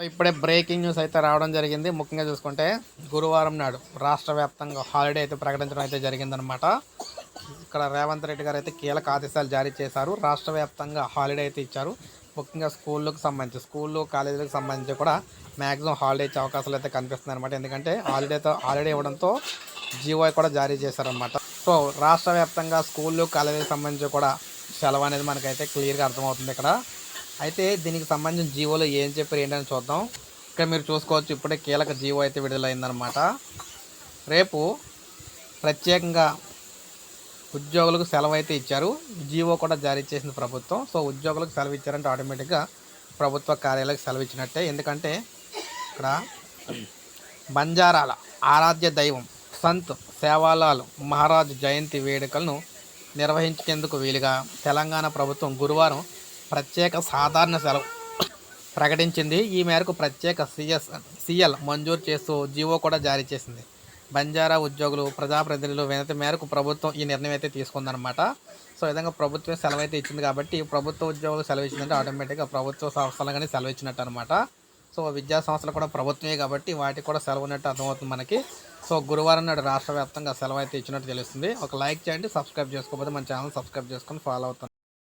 ఇప్పుడే breaking news అయితే రావడం జరిగింది. ముఖ్యంగా చూసుకుంటే గురువారం నాడు రాష్ట్ర వ్యాప్తంగా హాలిడే అయితే ప్రకటించడం అయితే జరిగిందనమాట. ఇక్కడ రేవంత్ రెడ్డి గారు అయితే కీలక ఆదేశాలు జారీ చేశారు. రాష్ట్ర వ్యాప్తంగా హాలిడే అయితే ఇచ్చారు. ముఖ్యంగా స్కూళ్ళకు సంబంధించి స్కూళ్ళు కాలేజీలకు సంబంధించి కూడా మ్యాక్సిమం హాలిడే ఇచ్చే అవకాశాలు అయితే కనిపిస్తున్నాయి అనమాట. ఎందుకంటే హాలిడే ఇవ్వడంతో జీవో కూడా జారీ చేశారనమాట. సో రాష్ట్ర వ్యాప్తంగా స్కూళ్ళు కాలేజీలకు సంబంధించి కూడా సెలవు అనేది మనకైతే క్లియర్గా అర్థమవుతుంది ఇక్కడ. అయితే దీనికి సంబంధించిన జీవోలో ఏం చెప్పారు ఏంటని చూద్దాం. ఇక్కడ మీరు చూసుకోవచ్చు, ఇప్పుడే కీలక జీవో అయితే విడుదలైందనమాట. రేపు ప్రత్యేకంగా ఉద్యోగులకు సెలవు అయితే ఇచ్చారు. జీవో కూడా జారీ చేసింది ప్రభుత్వం. సో ఉద్యోగులకు సెలవు ఇచ్చారంటే ఆటోమేటిక్గా ప్రభుత్వ కార్యాలయాలకు సెలవు ఇచ్చినట్టే. ఎందుకంటే ఇక్కడ బంజారాల ఆరాధ్య దైవం సంత్ సేవాలాల్ మహారాజ్ జయంతి వేడుకలను నిర్వహించేందుకు వీలుగా తెలంగాణ ప్రభుత్వం గురువారం ప్రత్యేక సాధారణ సెలవు ప్రకటించింది. ఈ మేరకు ప్రత్యేక సిఎల్ మంజూరు చేస్తూ జీవో కూడా జారీ చేసింది. బంజారా ఉద్యోగులు ప్రజాప్రతినిధులు వినతి మేరకు ప్రభుత్వం ఈ నిర్ణయం అయితే తీసుకుందనమాట. సో విధంగా ప్రభుత్వం సెలవు అయితే ఇచ్చింది కాబట్టి ప్రభుత్వ ఉద్యోగులు సెలవు ఇచ్చిందంటే ఆటోమేటిక్గా ప్రభుత్వ సంస్థలు కానీ సెలవు ఇచ్చినట్టు అనమాట. సో విద్యా సంస్థలు కూడా ప్రభుత్వమే కాబట్టి వాటికి కూడా సెలవు ఉన్నట్టు అర్థమవుతుంది మనకి. సో గురువారం నాడు రాష్ట్ర వ్యాప్తంగా సెలవు అయితే ఇచ్చినట్టు తెలుస్తుంది. ఒక లైక్ చేయండి, సబ్స్క్రైబ్ చేసుకోకపోతే మన ఛానల్ సబ్స్క్రైబ్ చేసుకొని ఫాలో అవుతాను.